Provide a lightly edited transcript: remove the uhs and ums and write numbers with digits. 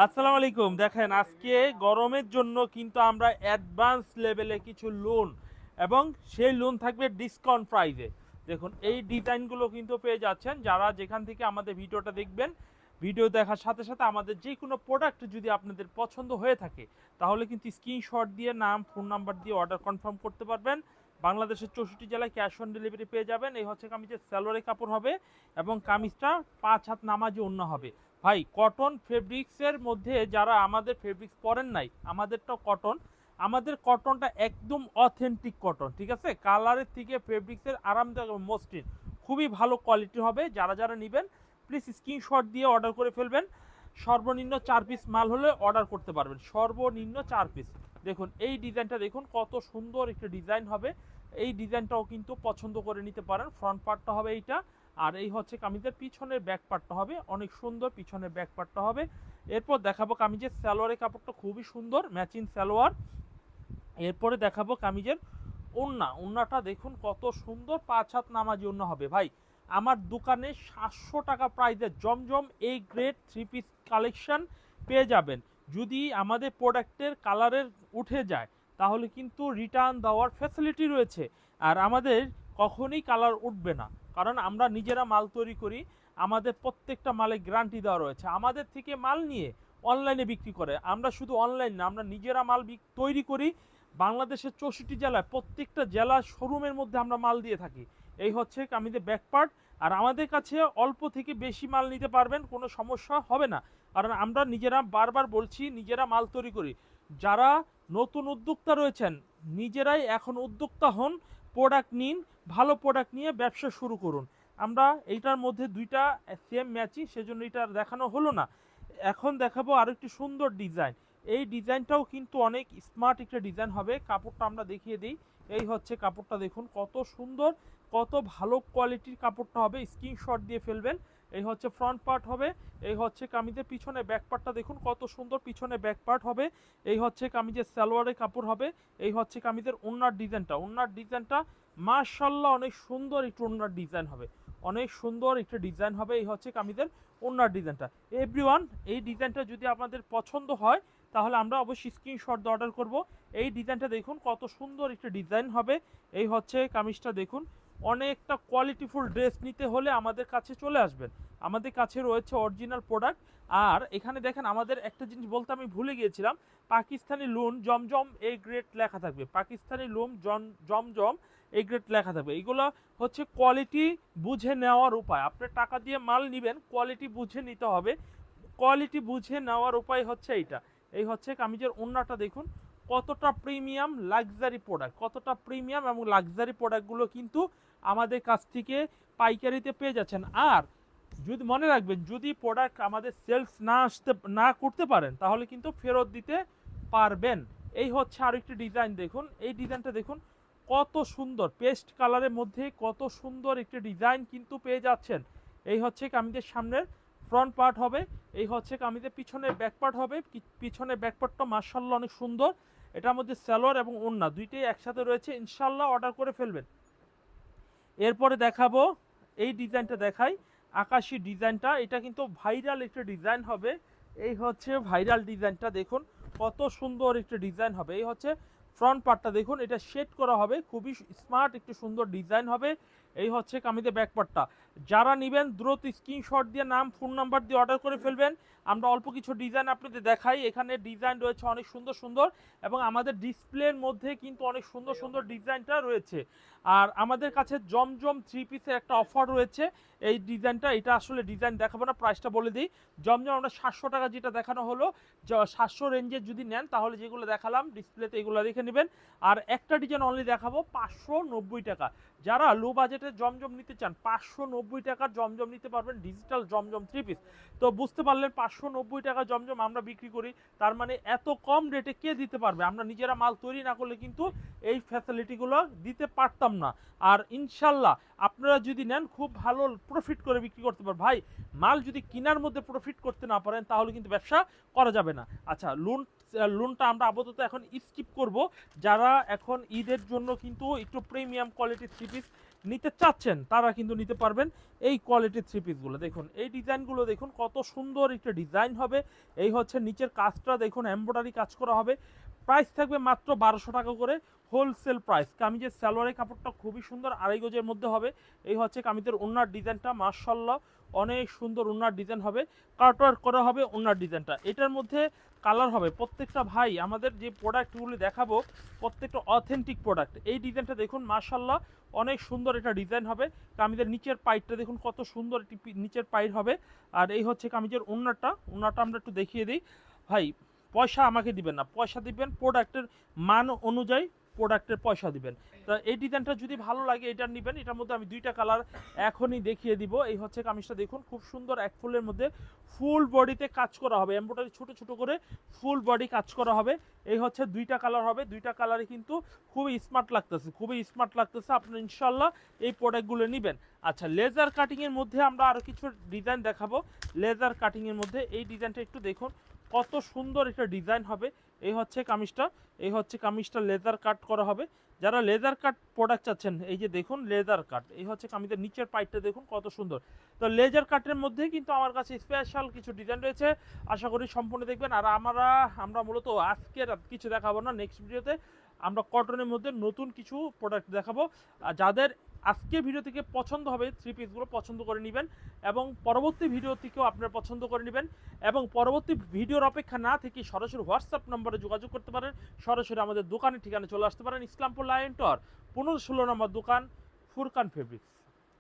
আসসালামু আলাইকুম। দেখেন আজকে গরমের জন্য কিন্তু আমরা অ্যাডভান্স লেভেলে কিছু লোন এবং সেই লোন থাকবে ডিসকাউন্ট প্রাইসে। দেখুন এই ডিজাইনগুলো কিন্তু পেয়ে যাচ্ছেন যারা যেখান থেকে আমাদের ভিডিওটা দেখবেন। ভিডিও দেখার সাথে সাথে আমাদের যে কোনো প্রোডাক্ট যদি আপনাদের পছন্দ হয়ে থাকে তাহলে কিন্তু স্ক্রিনশট দিয়ে নাম ফোন নাম্বার দিয়ে অর্ডার কনফার্ম করতে পারবেন। বাংলাদেশের 64 জেলায় ক্যাশ অন ডেলিভারি পেয়ে যাবেন। এই হচ্ছে কামিজের সালোয়ারের কাপড় হবে এবং কামিজটা 5 হাত নামাজি ওড়না হবে। ভাই কটন ফেব্রিক্সের মধ্যে যারা আমাদের ফেব্রিক্স পরেন নাই, আমাদেরটাও কটন। আমাদের কটনটা একদম অথেন্টিক কটন, ঠিক আছে? কালারের থেকে ফেব্রিক্সের আরামদায়ক মসৃণ খুবই ভালো কোয়ালিটি হবে। যারা যারা নেবেন প্লিজ স্ক্রিনশট দিয়ে অর্ডার করে ফেলবেন। সর্বনিম্ন 4 পিস মাল হলে অর্ডার করতে পারবেন, সর্বনিম্ন 4 পিস। দেখুন এই ডিজাইনটা দেখুন কত সুন্দর একটা ডিজাইন হবে। এই ডিজাইনটাও কিন্তু পছন্দ করে নিতে পারেন। ফ্রন্ট পার্টটা হবে এইটা, আর এই হচ্ছে কামিজের পিছনের ব্যাক পার্টটা হবে অনেক সুন্দর, পিছনের ব্যাক পার্টটা হবে। এরপর দেখাবো কামিজের সালোয়ারের কাপড়টা খুবই সুন্দর ম্যাচিং সালোয়ার। এরপরে দেখাবো কামিজের ওড়নাটা দেখুন কত সুন্দর, 5 হাত নামাজি ওড়না হবে। ভাই আমার দোকানে 700 টাকা প্রাইসে জমজম এই গ্রেড 3 পিস কালেকশন পেয়ে যাবেন। যদি আমাদের প্রোডাক্টের কালারের উঠে যায় তাহলে কিন্তু রিটার্ন দেওয়ার ফ্যাসিলিটি রয়েছে। আর আমাদের কখনোই কালার উঠবে না, কারণ আমরা নিজেরা মাল তৈরি করি। আমাদের প্রত্যেকটা মালে গ্যারান্টি দেওয়া রয়েছে। আমাদের থেকে মাল নিয়ে অনলাইনে বিক্রি করে, আমরা শুধু অনলাইন না, আমরা নিজেরা মাল তৈরি করি। বাংলাদেশের 64 জেলায় প্রত্যেকটা জেলার শোরুমের মধ্যে আমরা মাল দিয়ে থাকি। এই হচ্ছে কামিজের ব্যাক পার্ট। আর আমাদের কাছে অল্প থেকে বেশি মাল নিতে পারবেন, কোনো সমস্যা হবে না, কারণ আমরা নিজেরা বারবার বলছি নিজেরা মাল তৈরি করি। যারা নতুন উদ্যোক্তা রয়েছেন নিজেরাই এখন উদ্যোক্তা হন, প্রোডাক্ট নিন, ভালো প্রোডাক্ট নিয়ে ব্যবসা শুরু করুন। আমরা এইটার মধ্যে দুইটা সেম ম্যাচই, সেজন্য এটা আর দেখানো হলো না। এখন দেখাবো আরেকটি সুন্দর ডিজাইন। এই ডিজাইনটাও কিন্তু অনেক স্মার্ট একটা ডিজাইন হবে। কাপড়টা আমরা দেখিয়ে দিই। এই হচ্ছে কাপড়টা দেখুন কত সুন্দর, কত ভালো কোয়ালিটির কাপড়টা হবে। স্ক্রিনশট দিয়ে ফেলবেন। এই হচ্ছে ফ্রন্ট পার্ট হবে। এই হচ্ছে কামিজের পিছনে ব্যাক পার্টটা দেখুন কত সুন্দর, পিছনে ব্যাক পার্ট হবে। এই হচ্ছে কামিজের সালোয়ারের কাপড় হবে। এই হচ্ছে কামিজের ওড়নার ডিজাইনটা মাশাআল্লাহ অনেক সুন্দর একটু ওড়নার ডিজাইন হবে, অনেক সুন্দর একটা ডিজাইন হবে। এই হচ্ছে কামিজের ওড়নার ডিজাইনটা। এভরিওয়ান এই ডিজাইনটা যদি আপনাদের পছন্দ হয় তাহলে আমরা অবশ্যই স্ক্রিনশট দিয়ে অর্ডার করব। এই ডিজাইনটা দেখুন কত সুন্দর একটা ডিজাইন হবে। এই হচ্ছে কামিজটা দেখুন। অনেকটা কোয়ালিটিফুল ড্রেস নিতে হলে আমাদের কাছে চলে আসবেন। আমাদের কাছে রয়েছে অরিজিনাল প্রোডাক্ট। আর এখানে দেখেন আমাদের একটা জিনিস বলতে আমি ভুলে গিয়েছিলাম, পাকিস্তানি লুন জমজম এই গ্রেড লেখা থাকবে। পাকিস্তানি লুম জমজম এই গ্রেড লেখা থাকবে। এগুলো হচ্ছে কোয়ালিটি বুঝে নেওয়ার উপায়। আপনি টাকা দিয়ে মাল নেবেন, কোয়ালিটি বুঝে নিতে হবে। কোয়ালিটি বুঝে নেওয়ার উপায় হচ্ছে এইটা। এই হচ্ছে কামিজের ওড়নাটা দেখুন কতটা প্রিমিয়াম লাক্সারি প্রোডাক্ট, কতটা প্রিমিয়াম এবং লাক্সারি প্রোডাক্টগুলো কিন্তু আমাদের কাছ থেকে পাইকারিতে পেয়ে যাচ্ছেন। আর যদি মনে রাখবেন, যদি প্রোডাক্ট আমাদের সেলস না করতে পারেন তাহলে কিন্তু ফেরত দিতে পারবেন। এই হচ্ছে আরেকটি ডিজাইন দেখুন। এই ডিজাইনটা দেখুন কত সুন্দর, পেস্ট কালারের মধ্যে কত সুন্দর একটি ডিজাইন কিন্তু পেয়ে যাচ্ছেন। এই হচ্ছে কামিজের সামনের ফ্রন্ট পার্ট হবে। এই হচ্ছে কামিজের পিছনের ব্যাক পার্ট হবে। পিছনের ব্যাক পার্টটা মাশাআল্লাহ অনেক সুন্দর। এটার মধ্যে সালোয়ার এবং ওড়না দুইটাই একসাথে রয়েছে। ইনশাআল্লাহ অর্ডার করে ফেলবেন। এরপরে দেখাবো এই ডিজাইনটা দেখাই, আকাশি ডিজাইনটা। এটা কিন্তু ভাইরাল একটা ডিজাইন হবে। এই হচ্ছে ভাইরাল ডিজাইনটা দেখুন কত সুন্দর একটা ডিজাইন হবে। এই হচ্ছে ফ্রন্ট পার্টটা দেখুন, এটা শেড করা হবে, খুবই স্মার্ট একটু সুন্দর ডিজাইন হবে। এই হচ্ছে কামিজের ব্যাক পার্টটা। যারা নেবেন দ্রুত স্ক্রিনশট দিয়ে নাম ফোন নাম্বার দিয়ে অর্ডার করে ফেলবেন। আমরা অল্প কিছু ডিজাইন আপনাদের দেখাই। এখানে ডিজাইন রয়েছে অনেক সুন্দর সুন্দর, এবং আমাদের ডিসপ্লের মধ্যে কিন্তু অনেক সুন্দর সুন্দর ডিজাইনটা রয়েছে। আর আমাদের কাছে জমজম 3 পিসের একটা অফার রয়েছে। এই ডিজাইনটা, এটা আসলে ডিজাইন দেখাবো না, প্রাইসটা বলে দিই। জমজম আমরা 700 টাকা যেটা দেখানো হলো, 700 রেঞ্জের যদি নেন তাহলে যেগুলো দেখালাম ডিসপ্লেতে এগুলো দেখে নেবেন। আর একটা ডিজাইন অনলি দেখাবো 590 টাকা। যারা লো বাজেটে জমজম নিতে চান 590 টাকার জমজম নিতে পারবেন, ডিজিটাল জমজম 3 পিস। তো বুঝতে পারলেন 590 টাকা জমজম আমরা বিক্রি করি, তার মানে এত কম রেটে কে দিতে পারবে? আমরা নিজেরা মাল তৈরি না করলে কিন্তু এই ফ্যাসিলিটিগুলো দিতে পারতাম না। আর ইনশাল্লাহ আপনারা যদি নেন খুব ভালো প্রফিট করে বিক্রি করতে পারবেন। ভাই মাল যদি কিনার মধ্যে প্রফিট করতে না পারেন তাহলে কিন্তু ব্যবসা করা যাবে না। আচ্ছা, লোন লোনটা আমরা আপাতত এখন স্কিপ করব। যারা এখন ঈদের জন্য কিন্তু একটু প্রিমিয়াম কোয়ালিটির থ্রি পিস নিতে চাচ্ছেন তারা কিন্তু নিতে পারবেন এই কোয়ালিটির থ্রি পিসগুলো। দেখুন এই ডিজাইনগুলো দেখুন কত সুন্দর একটা ডিজাইন হবে। এই হচ্ছে নিচের কাজটা দেখুন এমব্রয়ডারি কাজ করা হবে। প্রাইস থাকবে মাত্র 1200 টাকা করে হোলসেল প্রাইস। কামিজের সালোয়ারের কাপড়টা খুবই সুন্দর, আড়াই গজের মধ্যে হবে। এই হচ্ছে কামিজের ওড়নার ডিজাইনটা, মাশাআল্লাহ অনেক সুন্দর ওড়নার ডিজাইন হবে, কাটওয়ার্ক করা হবে ওড়নার ডিজাইনটা। এটার মধ্যে কালার হবে প্রত্যেকটা ভাই। আমাদের যে প্রোডাক্টগুলি দেখাবো প্রত্যেকটা অথেন্টিক প্রোডাক্ট। এই ডিজাইনটা দেখুন মাশাআল্লাহ অনেক সুন্দর এটা ডিজাইন হবে। কামিজের নিচের পাইটটা দেখুন কত সুন্দর একটি নিচের পাইট হবে। আর এই হচ্ছে কামিজের ওড়নাটা আমরা একটু দেখিয়ে দিই। ভাই পয়সা আমাকে দিবেন না, পয়সা দিবেন প্রোডাক্টের মান অনুযায়ী, প্রোডাক্টের পয়সা দিবেন। তো এই ডিজাইনটা যদি ভালো লাগে এটা নেবেন। এটার মধ্যে আমি দুইটা কালার এখনই দেখিয়ে দিব। এই হচ্ছে কামিজটা দেখুন খুব সুন্দর এক ফুলের মধ্যে ফুল বডিতে কাজ করা হবে, এমব্রয়ডারি ছোট ছোট করে ফুল বডি কাজ করা হবে। এই হচ্ছে দুইটা কালার হবে, দুইটা কালারই কিন্তু খুবই স্মার্ট লাগতেছে, খুবই স্মার্ট লাগতেছে। আপনারা ইনশাল্লাহ এই প্রোডাক্টগুলো নেবেন। আচ্ছা লেজার কাটিংয়ের মধ্যে আমরা আরও কিছু ডিজাইন দেখাবো। লেজার কাটিংয়ের মধ্যে এই ডিজাইনটা একটু দেখুন কত সুন্দর একটা ডিজাইন হবে। এই হচ্ছে কামিজটা, এই হচ্ছে কামিজটা লেজার কাট করা হবে। যারা লেজার কাট প্রোডাক্ট চাচ্ছেন এই যে দেখুন লেজার কাট। এই হচ্ছে কামিজের নিচের পাইটটা দেখুন কত সুন্দর। তো লেজার কাটের মধ্যে কিন্তু আমার কাছে স্পেশাল কিছু ডিজাইন রয়েছে, আশা করি সম্পূর্ণ দেখবেন। আর আমরা মূলত আজকের কিছু দেখাবো না, নেক্সট ভিডিওতে আমরা কটনের মধ্যে নতুন কিছু প্রোডাক্ট দেখাবো। যাদের আজকে ভিডিও থেকে পছন্দ হবে থ্রি পিসগুলো পছন্দ করে নেবেন এবং পরবর্তী ভিডিও থেকেও আপনারা পছন্দ করে নেবেন। এবং পরবর্তী ভিডিওর অপেক্ষা না থেকে সরাসরি হোয়াটসঅ্যাপ নম্বরে যোগাযোগ করতে পারেন, সরাসরি আমাদের দোকানের ঠিকানা চলে আসতে পারেন। ইসলামপুর লায়ন টাওয়ার 15-16 নম্বর দোকান, ফুরকান ফেব্রিক্স।